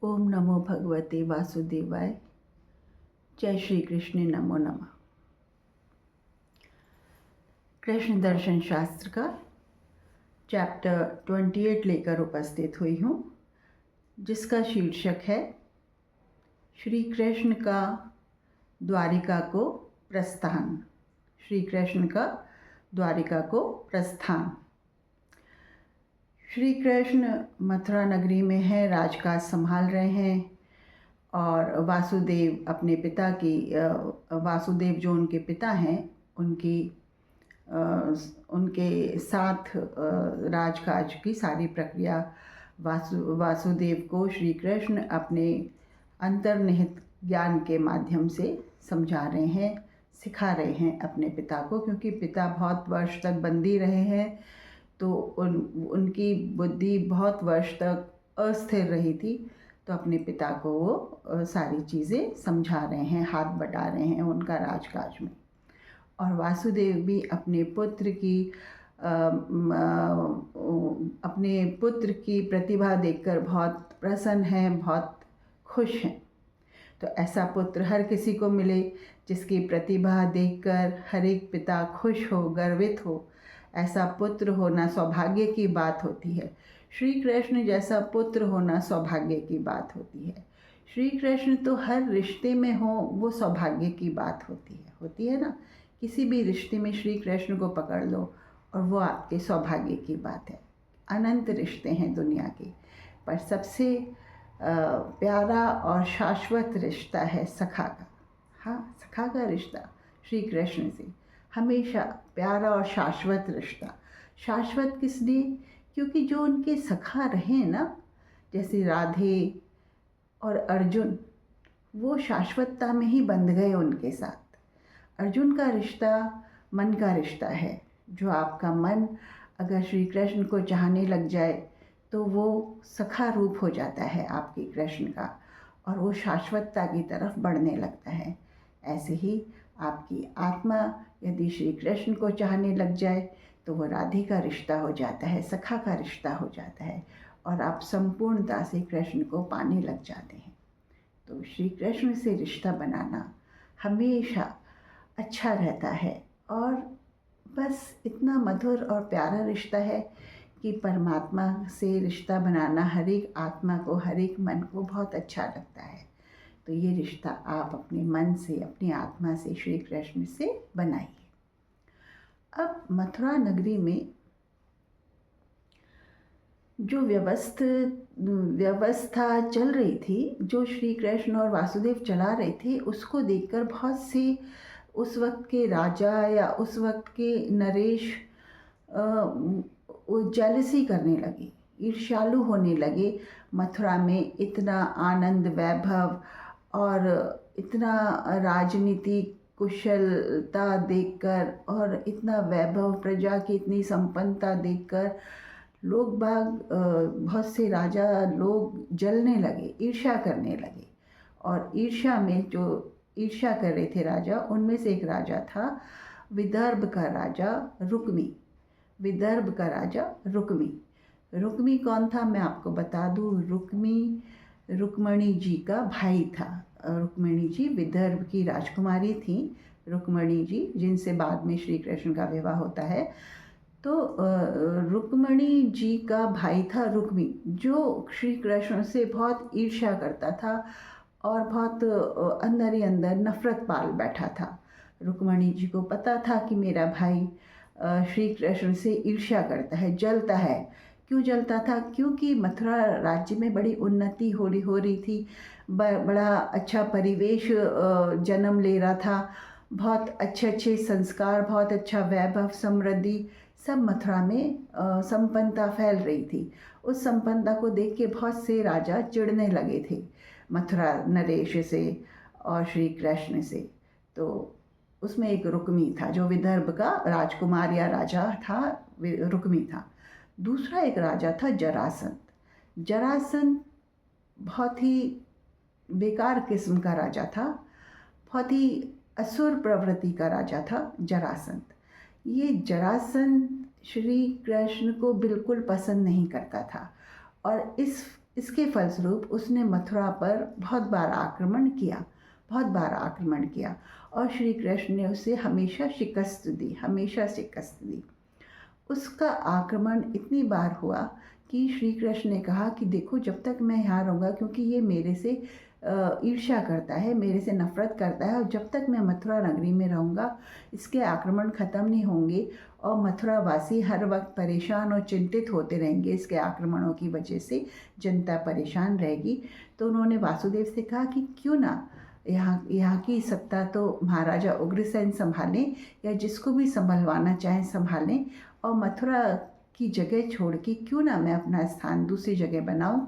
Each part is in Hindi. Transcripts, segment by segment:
ओम नमो भगवते वासुदेवाय। जय श्री कृष्ण। नमो नमः। कृष्ण दर्शन शास्त्र का चैप्टर 28 लेकर उपस्थित हुई हूँ, जिसका शीर्षक है श्री कृष्ण का द्वारिका को प्रस्थान। श्री कृष्ण का द्वारिका को प्रस्थान। श्री कृष्ण मथुरा नगरी में है, राजकाज संभाल रहे हैं और वासुदेव अपने पिता की वासुदेव जो उनके पिता हैं उनके साथ राजकाज की सारी प्रक्रिया वासुदेव को श्री कृष्ण अपने अंतर्निहित ज्ञान के माध्यम से समझा रहे हैं, सिखा रहे हैं अपने पिता को, क्योंकि पिता बहुत वर्ष तक बंदी रहे हैं तो उनकी बुद्धि बहुत वर्ष तक अस्थिर रही थी। तो अपने पिता को वो सारी चीज़ें समझा रहे हैं, हाथ बटा रहे हैं उनका राजकाज में। और वासुदेव भी अपने पुत्र की प्रतिभा देखकर बहुत प्रसन्न हैं, बहुत खुश हैं। तो ऐसा पुत्र हर किसी को मिले जिसकी प्रतिभा देखकर हर एक पिता खुश हो, गर्वित हो। ऐसा पुत्र होना सौभाग्य की बात होती है। श्री कृष्ण जैसा पुत्र होना सौभाग्य की बात होती है। श्री कृष्ण तो हर रिश्ते में हो वो सौभाग्य की बात होती है ना। किसी भी रिश्ते में श्री कृष्ण को पकड़ लो और वो आपके सौभाग्य की बात है। अनंत रिश्ते हैं दुनिया के, पर सबसे प्यारा और शाश्वत रिश्ता है सखा का। हाँ, सखा का रिश्ता श्री कृष्ण से हमेशा प्यारा और शाश्वत रिश्ता। शाश्वत किस लिए? क्योंकि जो उनके सखा रहे ना, जैसे राधे और अर्जुन, वो शाश्वतता में ही बंध गए उनके साथ। अर्जुन का रिश्ता मन का रिश्ता है। जो आपका मन अगर श्री कृष्ण को चाहने लग जाए तो वो सखा रूप हो जाता है आपके कृष्ण का, और वो शाश्वतता की तरफ बढ़ने लगता है। ऐसे ही आपकी आत्मा यदि श्री कृष्ण को चाहने लग जाए तो वो राधे का रिश्ता हो जाता है, सखा का रिश्ता हो जाता है, और आप संपूर्णता से कृष्ण को पाने लग जाते हैं। तो श्री कृष्ण से रिश्ता बनाना हमेशा अच्छा रहता है, और बस इतना मधुर और प्यारा रिश्ता है कि परमात्मा से रिश्ता बनाना हर एक आत्मा को, हर एक मन को बहुत अच्छा लगता है। तो ये रिश्ता आप अपने मन से, अपनी आत्मा से, श्री कृष्ण से बनाइए। अब मथुरा नगरी में जो व्यवस्था चल रही थी, जो श्री कृष्ण और वासुदेव चला रहे थे, उसको देखकर बहुत से उस वक्त के राजा या उस वक्त के नरेश वो जेलसी करने लगे, ईर्ष्यालु होने लगे। मथुरा में इतना आनंद, वैभव और इतना राजनीतिक कुशलता देखकर और इतना वैभव, प्रजा की इतनी संपन्नता देखकर लोग बाग, बहुत से राजा लोग जलने लगे, ईर्ष्या करने लगे। और ईर्ष्या में जो ईर्ष्या कर रहे थे राजा, उनमें से एक राजा था विदर्भ का राजा रुक्मी। विदर्भ का राजा रुक्मी। रुक्मी कौन था मैं आपको बता दूँ। रुक्मणी जी का भाई था। रुक्मणी जी विदर्भ की राजकुमारी थी। रुक्मणी जी जिनसे बाद में श्री कृष्ण का विवाह होता है। तो रुक्मणी जी का भाई था रुक्मी, जो श्री कृष्ण से बहुत ईर्ष्या करता था और बहुत अंदर ही अंदर नफरत पाल बैठा था। रुक्मणी जी को पता था कि मेरा भाई श्री कृष्ण से ईर्ष्या करता है, जलता है। क्यों जलता था? क्योंकि मथुरा राज्य में बड़ी उन्नति हो रही थी, बड़ा अच्छा परिवेश जन्म ले रहा था, बहुत अच्छे अच्छे संस्कार, बहुत अच्छा वैभव, समृद्धि सब मथुरा में संपन्नता फैल रही थी। उस संपन्नता को देख के बहुत से राजा चिढ़ने लगे थे मथुरा नरेश से और श्री कृष्ण से। तो उसमें एक रुक्मी था जो विदर्भ का राजकुमार या राजा था, रुक्मी था। दूसरा एक राजा था जरासंध। जरासंध बहुत ही बेकार किस्म का राजा था, बहुत ही असुर प्रवृत्ति का राजा था जरासंध। ये जरासंध श्री कृष्ण को बिल्कुल पसंद नहीं करता था, और इसके फलस्वरूप उसने मथुरा पर बहुत बार आक्रमण किया और श्री कृष्ण ने उसे हमेशा शिकस्त दी। उसका आक्रमण इतनी बार हुआ कि श्री कृष्ण ने कहा कि देखो, जब तक मैं यहाँ रहूँगा, क्योंकि ये मेरे से ईर्ष्या करता है, मेरे से नफ़रत करता है, और जब तक मैं मथुरा नगरी में रहूँगा इसके आक्रमण ख़त्म नहीं होंगे और मथुरा वासी हर वक्त परेशान और चिंतित होते रहेंगे। इसके आक्रमणों की वजह से जनता परेशान रहेगी। तो उन्होंने वासुदेव से कहा कि क्यों ना यहाँ की सत्ता तो महाराजा उग्रसेन संभालें, या जिसको भी संभलवाना चाहें संभालें, और मथुरा की जगह छोड़ के क्यों ना मैं अपना स्थान दूसरी जगह बनाऊं।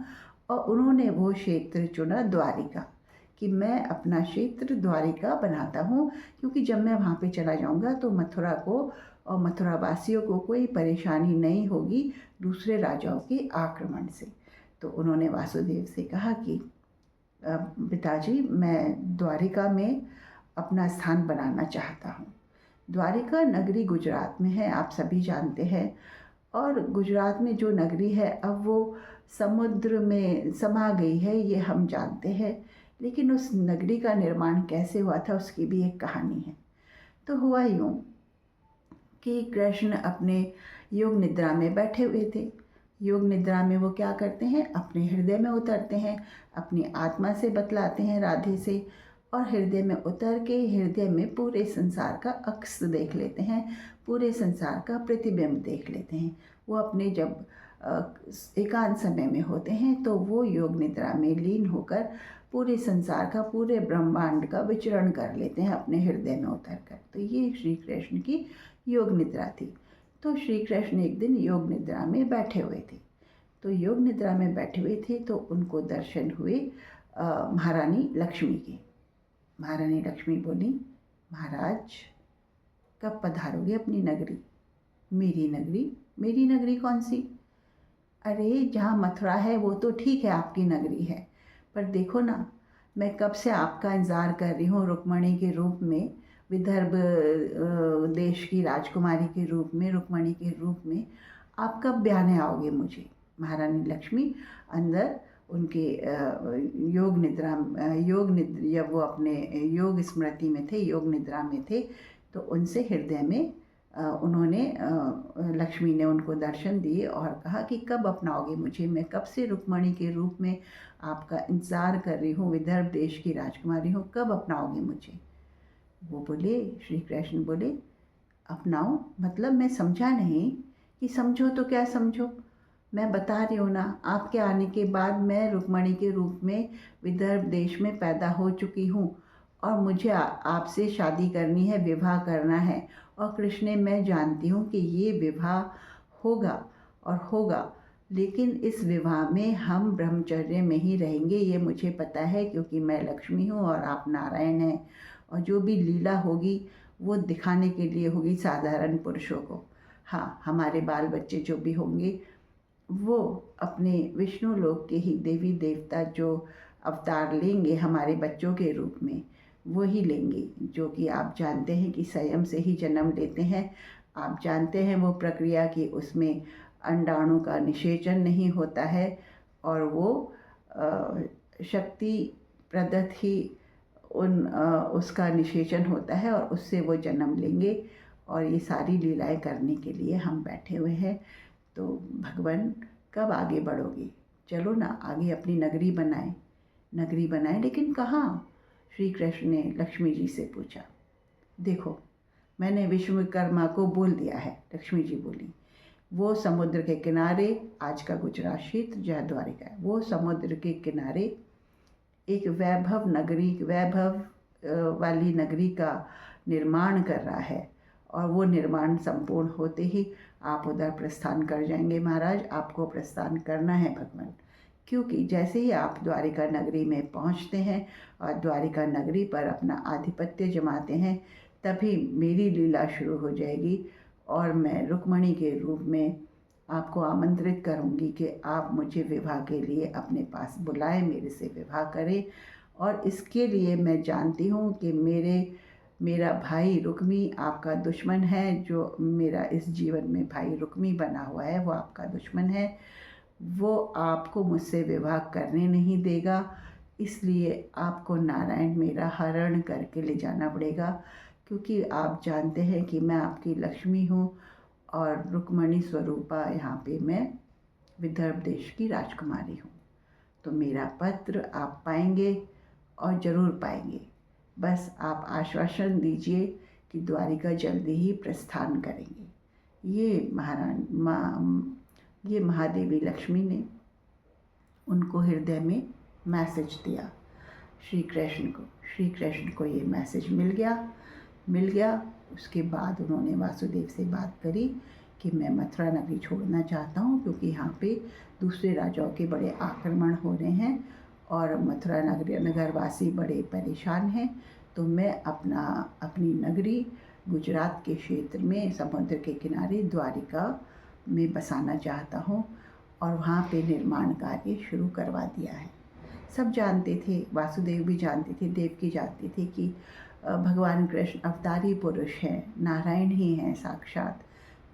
और उन्होंने वो क्षेत्र चुना द्वारिका, कि मैं अपना क्षेत्र द्वारिका बनाता हूँ, क्योंकि जब मैं वहाँ पे चला जाऊँगा तो मथुरा को और मथुरा वासियों को कोई परेशानी नहीं होगी दूसरे राजाओं के आक्रमण से। तो उन्होंने वासुदेव से कहा कि पिताजी, मैं द्वारिका में अपना स्थान बनाना चाहता हूँ। द्वारिका नगरी गुजरात में है, आप सभी जानते हैं, और गुजरात में जो नगरी है अब वो समुद्र में समा गई है, ये हम जानते हैं। लेकिन उस नगरी का निर्माण कैसे हुआ था उसकी भी एक कहानी है। तो हुआ यूँ कि कृष्ण अपने योग निद्रा में बैठे हुए थे। योग निद्रा में वो क्या करते हैं, अपने हृदय में उतरते हैं, अपनी आत्मा से बतलाते हैं राधे से, और हृदय में उतर के हृदय में पूरे संसार का अक्स देख लेते हैं, पूरे संसार का प्रतिबिंब देख लेते हैं। वो अपने जब एकांत समय में होते हैं तो वो योग निद्रा में लीन होकर पूरे संसार का, पूरे ब्रह्मांड का विचरण कर लेते हैं अपने हृदय में उतर कर। तो ये श्री कृष्ण की योग निद्रा थी। तो श्री कृष्ण एक दिन योग निद्रा में बैठे हुए थे। तो योग निद्रा में बैठे हुए थे तो उनको दर्शन हुए महारानी लक्ष्मी के। महारानी लक्ष्मी बोली, महाराज कब पधारोगे अपनी नगरी? मेरी नगरी? मेरी नगरी कौन सी? अरे, जहाँ मथुरा है वो तो ठीक है, आपकी नगरी है, पर देखो ना, मैं कब से आपका इंतज़ार कर रही हूँ रुक्मणी के रूप में, विदर्भ देश की राजकुमारी के रूप में, रुक्मणी के रूप में। आप कब ब्याहने आओगे मुझे? महारानी लक्ष्मी अंदर उनके जब वो अपने योग स्मृति में थे, योग निद्रा में थे, तो उनसे हृदय में उन्होंने लक्ष्मी ने उनको दर्शन दिए और कहा कि कब अपनाओगे मुझे? मैं कब से रुक्मणी के रूप में आपका इंतज़ार कर रही हूँ, विदर्भ देश की राजकुमारी हूँ, कब अपनाओगे मुझे? वो बोले, श्री कृष्ण बोले, अपनाओ मतलब मैं समझा नहीं। कि समझो तो क्या समझो, मैं बता रही हूँ ना, आपके आने के बाद मैं रुक्मणी के रूप में विदर्भ देश में पैदा हो चुकी हूँ और मुझे आपसे शादी करनी है, विवाह करना है। और कृष्ण, मैं जानती हूँ कि ये विवाह होगा और होगा, लेकिन इस विवाह में हम ब्रह्मचर्य में ही रहेंगे, ये मुझे पता है, क्योंकि मैं लक्ष्मी हूँ और आप नारायण हैं। और जो भी लीला होगी वो दिखाने के लिए होगी साधारण पुरुषों को। हाँ, हमारे बाल बच्चे जो भी होंगे वो अपने विष्णु लोक के ही देवी देवता जो अवतार लेंगे हमारे बच्चों के रूप में, वो ही लेंगे, जो कि आप जानते हैं कि स्वयं से ही जन्म लेते हैं। आप जानते हैं वो प्रक्रिया कि उसमें अंडाणु का निषेचन नहीं होता है और वो शक्ति प्रदत्त ही उसका निषेचन होता है और उससे वो जन्म लेंगे। और ये सारी लीलाएं करने के लिए हम बैठे हुए हैं। तो भगवान, कब आगे बढ़ोगे? चलो ना, आगे अपनी नगरी बनाएं, लेकिन कहाँ? श्री कृष्ण ने लक्ष्मी जी से पूछा। देखो, मैंने विश्वकर्मा को बोल दिया है, लक्ष्मी जी बोली। वो समुद्र के किनारे, आज का गुजरात क्षेत्र जहाँ द्वारिका है, वो समुद्र के किनारे एक वैभव वाली नगरी का निर्माण कर रहा है, और वो निर्माण संपूर्ण होते ही आप उधर प्रस्थान कर जाएंगे। महाराज, आपको प्रस्थान करना है भगवान, क्योंकि जैसे ही आप द्वारिका नगरी में पहुंचते हैं और द्वारिका नगरी पर अपना आधिपत्य जमाते हैं, तभी मेरी लीला शुरू हो जाएगी और मैं रुक्मणी के रूप में आपको आमंत्रित करूंगी कि आप मुझे विवाह के लिए अपने पास बुलाएं, मेरे से विवाह करें। और इसके लिए मैं जानती हूँ कि मेरा भाई रुक्मी आपका दुश्मन है, जो मेरा इस जीवन में भाई रुक्मी बना हुआ है वो आपका दुश्मन है। वो आपको मुझसे विवाह करने नहीं देगा, इसलिए आपको नारायण मेरा हरण करके ले जाना पड़ेगा, क्योंकि आप जानते हैं कि मैं आपकी लक्ष्मी हूँ और रुक्मणी स्वरूपा यहाँ पे मैं विदर्भ देश की राजकुमारी हूँ। तो मेरा पत्र आप पाएंगे और ज़रूर पाएंगे। बस आप आश्वासन दीजिए कि द्वारिका जल्दी ही प्रस्थान करेंगे। ये महादेवी लक्ष्मी ने उनको हृदय में मैसेज दिया श्री कृष्ण को ये मैसेज मिल गया। उसके बाद उन्होंने वासुदेव से बात करी कि मैं मथुरा नगरी छोड़ना चाहता हूँ, क्योंकि यहाँ पे दूसरे राजाओं के बड़े आक्रमण हो रहे हैं और मथुरा नगरवासी बड़े परेशान हैं। तो मैं अपनी नगरी गुजरात के क्षेत्र में समुद्र के किनारे द्वारिका में बसाना चाहता हूँ और वहाँ पे निर्माण कार्य शुरू करवा दिया है। सब जानते थे, वासुदेव भी जानते थे, देवकी जानती थी कि भगवान कृष्ण अवतारी पुरुष हैं, नारायण ही हैं साक्षात,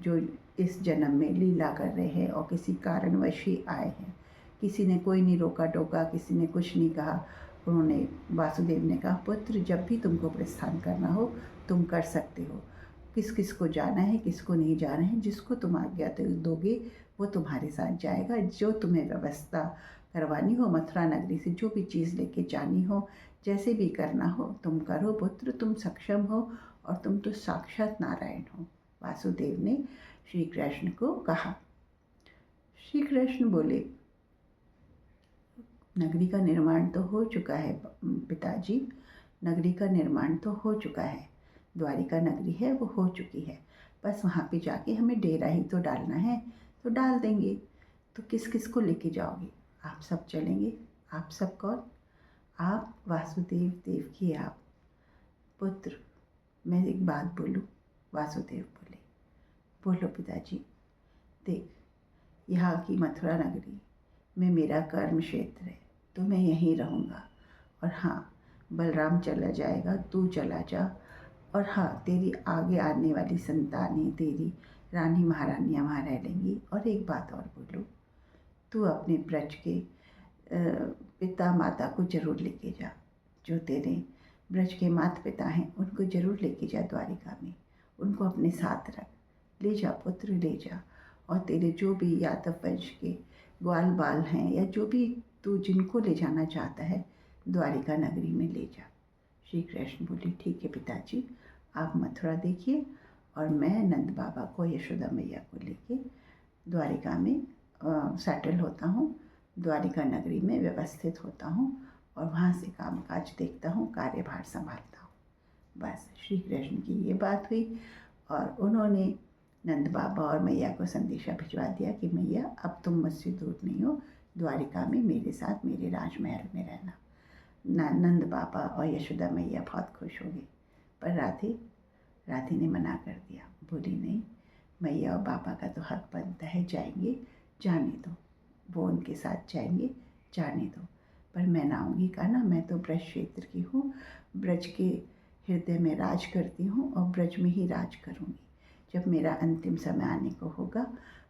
जो इस जन्म में लीला कर रहे हैं और किसी कारणवश ही आए हैं। किसी ने कोई नहीं रोका टोका, किसी ने कुछ नहीं कहा। उन्होंने वासुदेव ने कहा, पुत्र जब भी तुमको प्रस्थान करना हो तुम कर सकते हो, किस किस को जाना है किसको नहीं जाना है, जिसको तुम आज्ञा दोगे वो तुम्हारे साथ जाएगा। जो तुम्हें व्यवस्था करवानी हो मथुरा नगरी से, जो भी चीज़ लेके जानी हो, जैसे भी करना हो तुम करो पुत्र, तुम सक्षम हो और तुम तो साक्षात नारायण हो, वासुदेव ने श्री कृष्ण को कहा। श्री कृष्ण बोले, नगरी का निर्माण तो हो चुका है पिताजी, नगरी का निर्माण तो हो चुका है, द्वारिका नगरी है वो हो चुकी है, बस वहाँ पे जाके हमें डेरा ही तो डालना है, तो डाल देंगे। तो किस किस को लेके जाओगे? आप सब चलेंगे। आप सब कौन? आप, वासुदेव, देवकी, आप। पुत्र मैं एक बात बोलूँ? वासुदेव बोले, बोलो पिताजी। देख, यहाँ की मथुरा नगरी में मेरा कर्म क्षेत्र है, तो मैं यहीं रहूँगा। और हाँ, बलराम चला जाएगा, तू चला जा। और हाँ, तेरी आगे आने वाली संतानें, तेरी रानी महारानियाँ वहाँ रह लेंगी। और एक बात और बोलूँ, तू अपने ब्रज के पिता माता को जरूर लेके जा, जो तेरे ब्रज के माता पिता हैं उनको जरूर लेके जा द्वारिका में, उनको अपने साथ रख, ले जा पुत्र ले जा। और तेरे जो भी यादव वंश के ग्वाल बाल हैं या जो भी तू जिनको ले जाना चाहता है द्वारिका नगरी में ले जा। श्री कृष्ण बोले, ठीक है पिताजी, आप मथुरा देखिए और मैं नंद बाबा को, यशोदा मैया को लेके द्वारिका में सेटल होता हूँ, द्वारिका नगरी में व्यवस्थित होता हूँ और वहाँ से कामकाज देखता हूँ, कार्यभार संभालता हूँ। बस श्री कृष्ण की ये बात हुई और उन्होंने नंद बाबा और मैया को संदेशा भिजवा दिया कि मैया अब तुम मुझसे दूर नहीं हो, द्वारिका में मेरे साथ मेरे राजमहल में रहना। नंद बाबा और यशोदा मैया बहुत खुश हो गई, पर राधे ने मना कर दिया, बोली नहीं, मैया और बाबा का तो हक बनता है, जाएंगे जाने दो, वो उनके साथ जाएंगे जाने दो, पर मैं ना आऊँगी। कहा ना, मैं तो ब्रज क्षेत्र की हूँ, ब्रज के हृदय में राज करती हूँ और ब्रज में ही राज करूँगी। जब मेरा अंतिम समय आने को होगा,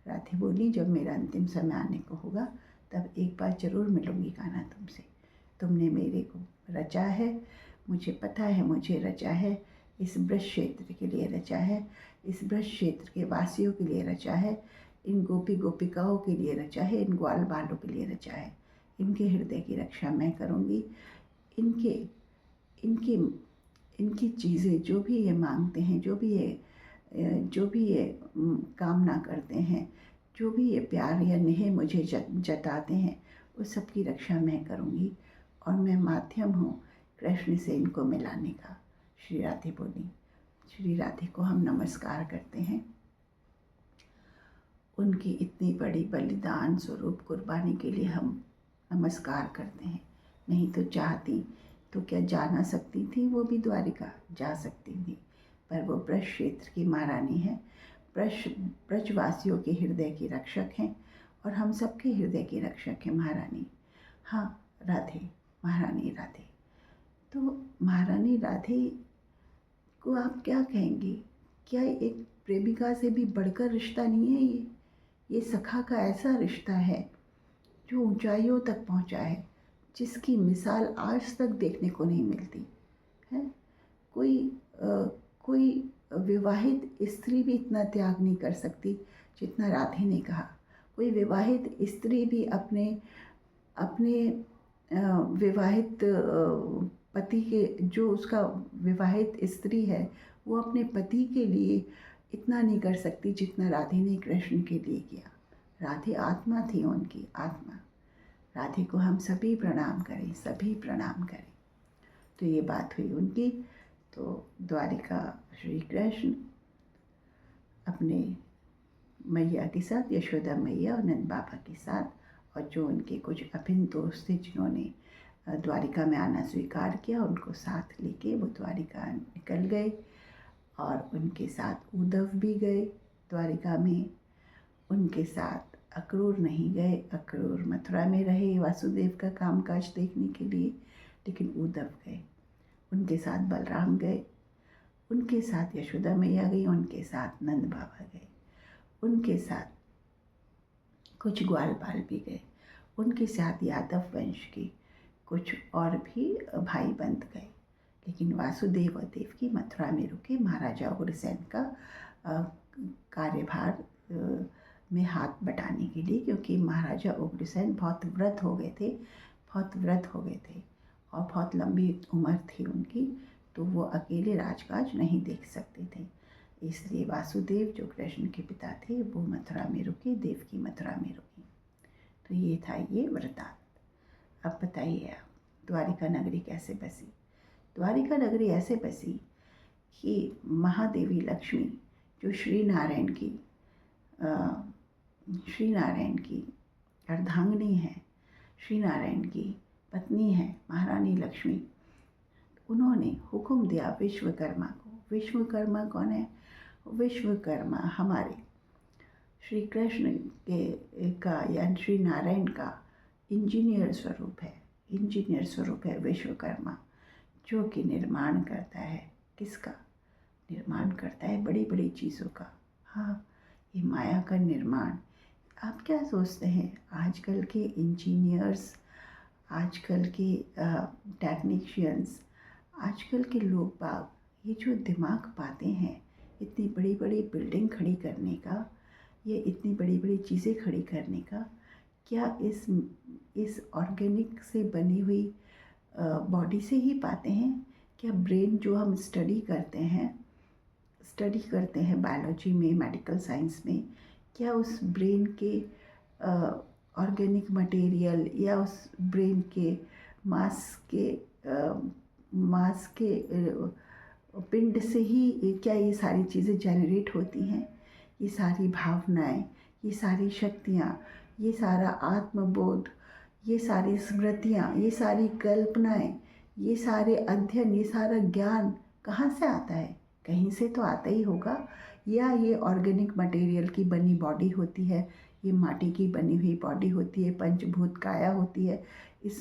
राधे बोली, जब मेरा अंतिम समय आने को होगा तब एक बार ज़रूर मिलूँगी कान्हा तुमसे। तुमने मेरे को रचा है, मुझे पता है मुझे रचा है, इस ब्रज क्षेत्र के लिए रचा है, इस ब्रज क्षेत्र के वासियों के लिए रचा है, इन गोपी गोपिकाओं के लिए रचा है, इन ग्वाल बालों के लिए रचा है। इनके हृदय की रक्षा मैं करूँगी। इनकी चीज़ें जो भी ये मांगते हैं, जो भी ये कामना करते हैं, जो भी ये प्यार या नेह मुझे जताते हैं, उस सब की रक्षा मैं करूँगी और मैं माध्यम हूँ कृष्ण से इनको मिलाने का। श्री राधे बोली। श्री राधे को हम नमस्कार करते हैं। उनकी इतनी बड़ी बलिदान स्वरूप कुर्बानी के लिए हम नमस्कार करते हैं। नहीं तो चाहती तो क्या जा ना सकती थी, वो भी द्वारिका जा सकती थी, पर वो ब्रज क्षेत्र की महारानी है, ब्रजवासियों के हृदय की रक्षक हैं और हम सबके हृदय की रक्षक हैं महारानी। हाँ राधे, महारानी राधे। तो महारानी राधे को आप क्या कहेंगे? क्या एक प्रेमिका से भी बढ़कर रिश्ता नहीं है ये सखा का ऐसा रिश्ता है जो ऊंचाइयों तक पहुंचा है, जिसकी मिसाल आज तक देखने को नहीं मिलती है। कोई कोई विवाहित स्त्री भी इतना त्याग नहीं कर सकती जितना राधे ने कहा। कोई विवाहित स्त्री भी अपने अपने विवाहित पति के, जो उसका विवाहित स्त्री है, वो अपने पति के लिए इतना नहीं कर सकती जितना राधे ने कृष्ण के लिए किया। राधे आत्मा थी, उनकी आत्मा। राधे को हम सभी प्रणाम करें, सभी प्रणाम करें। तो ये बात हुई उनकी। तो द्वारिका श्री कृष्ण अपने मैया के साथ, यशोदा मैया और नंद बाबा के साथ, और जो उनके कुछ अभिन्न दोस्त थे जिन्होंने द्वारिका में आना स्वीकार किया, उनको साथ लेके वो द्वारिका निकल गए। और उनके साथ उद्धव भी गए द्वारिका में। उनके साथ अक्रूर नहीं गए। अक्रूर मथुरा में रहे वासुदेव का कामकाज देखने के लिए, लेकिन उद्धव गए। उनके साथ बलराम गए, उनके साथ यशोदा मैया गई, उनके साथ नंद बाबा गए, उनके साथ कुछ ग्वालपाल भी गए, उनके साथ यादव वंश के कुछ और भी भाई बंद गए। लेकिन वासुदेव और देवकी मथुरा में रुके महाराजा उग्रसेन का कार्यभार में हाथ बटाने के लिए, क्योंकि महाराजा उग्रसेन बहुत व्रत हो गए थे और बहुत लंबी उम्र थी उनकी, तो वो अकेले राजकाज नहीं देख सकते थे। इसलिए वासुदेव जो कृष्ण के पिता थे वो मथुरा में रुके, देवकी मथुरा में रुकी। तो ये था ये वृत्तांत। अब बताइए आप, द्वारिका नगरी कैसे बसी? द्वारिका नगरी ऐसे बसी कि महादेवी लक्ष्मी, जो श्री नारायण की अर्धांगिनी है, श्री नारायण की पत्नी है महारानी लक्ष्मी, उन्होंने हुक्म दिया विश्वकर्मा को। विश्वकर्मा कौन है? विश्वकर्मा हमारे श्री कृष्ण का या श्री नारायण का इंजीनियर स्वरूप है विश्वकर्मा, जो कि निर्माण करता है। किसका निर्माण करता है? बड़ी बड़ी चीज़ों का। हाँ, ये माया का निर्माण। आप क्या सोचते हैं आजकल के इंजीनियर्स, आजकल के टेक्नीशियंस, आजकल के लोग बाग, ये जो दिमाग पाते हैं इतनी बड़ी बड़ी बिल्डिंग खड़ी करने का, ये इतनी बड़ी बड़ी चीज़ें खड़ी करने का, क्या इस ऑर्गेनिक से बनी हुई बॉडी से ही पाते हैं? क्या ब्रेन जो हम स्टडी करते हैं बायोलॉजी में, मेडिकल साइंस में, क्या उस ब्रेन के ऑर्गेनिक मटेरियल या उस ब्रेन के मांस के पिंड से ही क्या ये सारी चीज़ें जनरेट होती हैं? ये सारी भावनाएं, ये सारी शक्तियाँ, ये सारा आत्मबोध, ये सारी स्मृतियाँ, ये सारी कल्पनाएं, ये सारे अध्ययन, ये सारा ज्ञान कहाँ से आता है? कहीं से तो आता ही होगा। या ये ऑर्गेनिक मटेरियल की बनी बॉडी होती है, ये माटी की बनी हुई बॉडी होती है, पंचभूत काया होती है। इस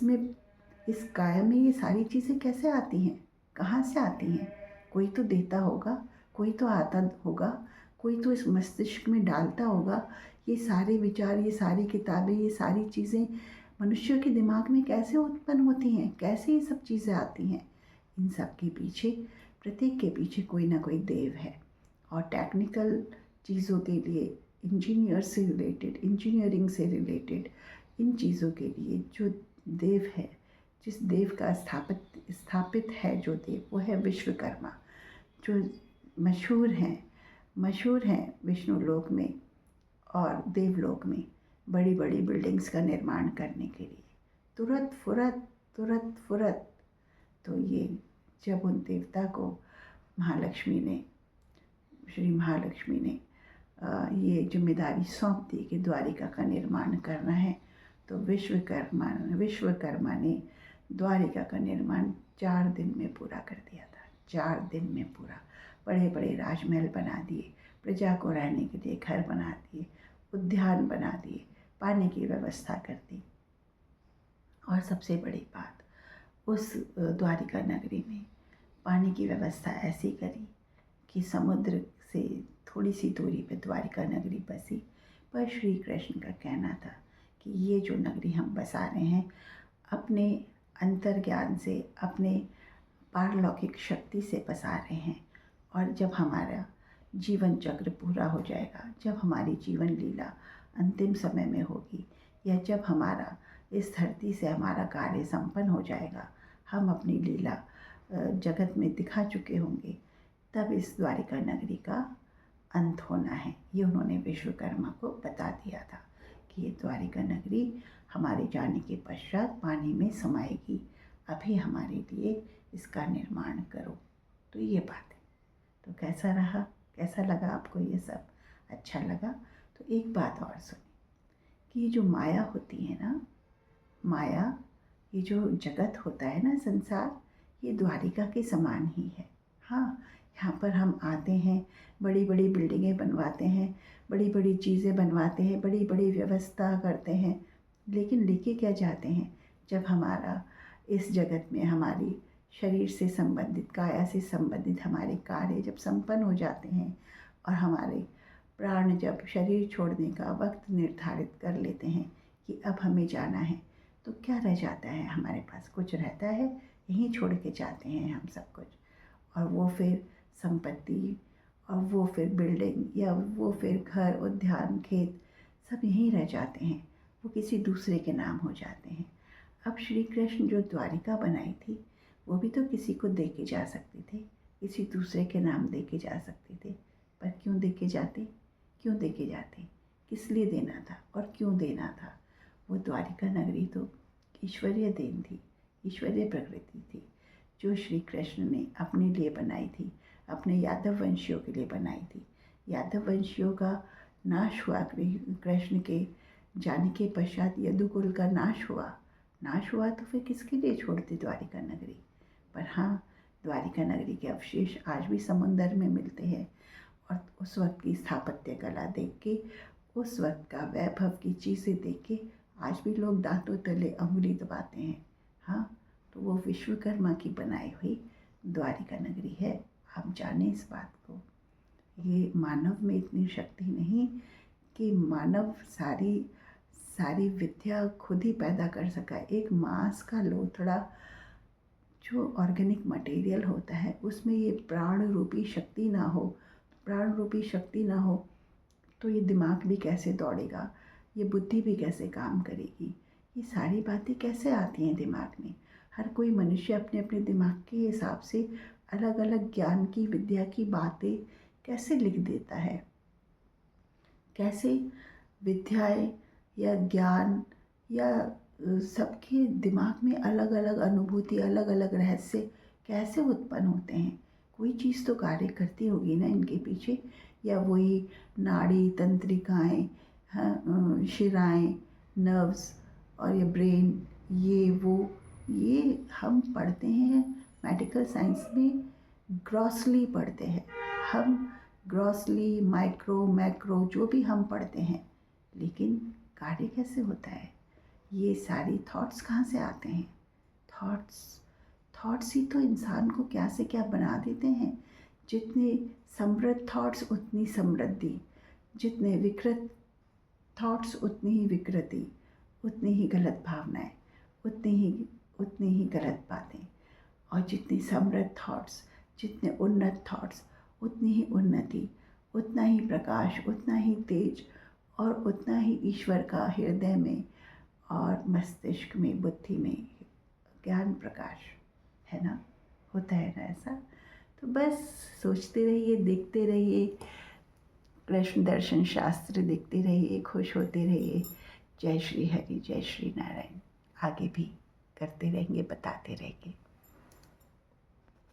काया में ये सारी चीज़ें कैसे आती हैं? कहाँ से आती हैं? कोई तो देता होगा, कोई तो आता होगा, कोई तो इस मस्तिष्क में डालता होगा। ये सारे विचार, ये सारी किताबें, ये सारी चीज़ें मनुष्यों के दिमाग में कैसे उत्पन्न होती हैं? कैसे ये सब चीज़ें आती हैं? इन सब के पीछे, प्रत्येक के पीछे कोई ना कोई देव है। और टेक्निकल चीज़ों के लिए, इंजीनियरिंग से रिलेटेड इन चीज़ों के लिए जो देव है, जिस देव का स्थापित है जो देव, वो है विश्वकर्मा, जो मशहूर हैं विष्णु लोक में और देवलोक में बड़ी बड़ी बिल्डिंग्स का निर्माण करने के लिए। तुरंत फुरत। तो ये जब उन देवता को श्री महालक्ष्मी ने ये जिम्मेदारी सौंप दी कि द्वारिका का निर्माण करना है, तो विश्वकर्मा ने द्वारिका का निर्माण 4 दिन में पूरा कर दिया था। 4 दिन में पूरा। बड़े बड़े राजमहल बना दिए, प्रजा को रहने के लिए घर बना दिए, उद्यान बना दिए, पानी की व्यवस्था कर दी। और सबसे बड़ी बात, उस द्वारिका नगरी में पानी की व्यवस्था ऐसी करी कि समुद्र से थोड़ी सी दूरी पर द्वारिका नगरी बसी। पर श्री कृष्ण का कहना था कि ये जो नगरी हम बसा रहे हैं अपने अंतर्ज्ञान से, अपने पारलौकिक शक्ति से बसा रहे हैं। और जब हमारा जीवन चक्र पूरा हो जाएगा, जब हमारी जीवन लीला अंतिम समय में होगी, या जब हमारा इस धरती से हमारा कार्य संपन्न हो जाएगा, हम अपनी लीला जगत में दिखा चुके होंगे, तब इस द्वारिका नगरी का अंत होना है। ये उन्होंने विश्वकर्मा को बता दिया था कि ये द्वारिका नगरी हमारे जाने के पश्चात पानी में समाएगी, अभी हमारे लिए इसका निर्माण करो। तो ये बात है। तो कैसा रहा, कैसा लगा आपको ये सब? अच्छा लगा तो एक बात और सुनिए कि ये जो माया होती है ना, माया, ये जो जगत होता है ना, संसार, ये द्वारिका के समान ही है। हाँ, यहाँ पर हम आते हैं, बड़ी बड़ी बिल्डिंगें बनवाते हैं, बड़ी बड़ी चीज़ें बनवाते हैं, बड़ी बड़ी व्यवस्था करते हैं, लेकिन लेके क्या जाते हैं? जब हमारा इस जगत में हमारी शरीर से संबंधित, काया से संबंधित हमारे कार्य जब संपन्न हो जाते हैं और हमारे प्राण जब शरीर छोड़ने का वक्त निर्धारित कर लेते हैं कि अब हमें जाना है, तो क्या रह जाता है हमारे पास? कुछ रहता है? यहीं छोड़ के जाते हैं हम सब कुछ। और वो फिर संपत्ति, और वो फिर बिल्डिंग, या वो फिर घर, उद्यान, खेत, सब यहीं रह जाते हैं, वो किसी दूसरे के नाम हो जाते हैं। अब श्री कृष्ण जो द्वारिका बनाई थी, वो भी तो किसी को दे के जा सकते थे, किसी दूसरे के नाम दे के जा सकते थे, पर क्यों दे के जाते? क्यों दे के जाते? किस लिए देना था और क्यों देना था? वो द्वारिका नगरी तो ईश्वरीय देन थी, ईश्वरीय प्रकृति थी, जो श्री कृष्ण ने अपने लिए बनाई थी, अपने यादव वंशियों के लिए बनाई थी। यादव वंशियों का नाश हुआ, कृष्ण के जाने के पश्चात यदुकुल का नाश हुआ तो फिर किसके लिए छोड़ती द्वारिका नगरी? पर हाँ, द्वारिका नगरी के अवशेष आज भी समुंदर में मिलते हैं, और उस वक्त की स्थापत्य कला देख के, उस वक्त का वैभव की चीज़ें देख के आज भी लोग दांतों तले अंगुली दबाते हैं। हाँ, तो वो विश्वकर्मा की बनाई हुई द्वारिका नगरी है। आप जाने इस बात को। ये मानव में इतनी शक्ति नहीं कि मानव सारी विद्या खुद ही पैदा कर सका। एक मांस का लोथड़ा जो ऑर्गेनिक मटेरियल होता है, उसमें ये प्राण रूपी शक्ति ना हो तो ये दिमाग भी कैसे दौड़ेगा, ये बुद्धि भी कैसे काम करेगी, ये सारी बातें कैसे आती हैं दिमाग में? हर कोई मनुष्य अपने अपने दिमाग के हिसाब से अलग अलग ज्ञान की, विद्या की बातें कैसे लिख देता है। कैसे विद्याएं या ज्ञान या सबके दिमाग में अलग अलग अनुभूति, अलग अलग रहस्य कैसे उत्पन्न होते हैं? कोई चीज़ तो कार्य करती होगी ना इनके पीछे, या वही नाड़ी, तंत्रिकाएं, शिराएं, नर्व्स और ये ब्रेन, ये हम पढ़ते हैं मेडिकल साइंस में, ग्रॉसली पढ़ते हैं हम, ग्रॉसली, माइक्रो, मैक्रो, जो भी हम पढ़ते हैं, लेकिन कार्य कैसे होता है? ये सारी थॉट्स कहाँ से आते हैं? थॉट्स ही तो इंसान को क्या से क्या बना देते हैं। जितने समृद्ध थॉट्स उतनी समृद्धि, जितने विकृत थॉट्स उतनी ही विकृति, उतनी ही गलत भावनाएं, उतनी ही गलत बातें। और जितनी समृद्ध थॉट्स, जितने उन्नत थॉट्स, उतनी ही उन्नति, उतना ही प्रकाश, उतना ही तेज, और उतना ही ईश्वर का हृदय में और मस्तिष्क में, बुद्धि में ज्ञान प्रकाश है ना, होता है ना ऐसा। तो बस सोचते रहिए, देखते रहिए, कृष्ण दर्शन शास्त्र देखते रहिए, खुश होते रहिए। जय श्री हरि, जय श्री नारायण। आगे भी करते रहेंगे, बताते रहेंगे।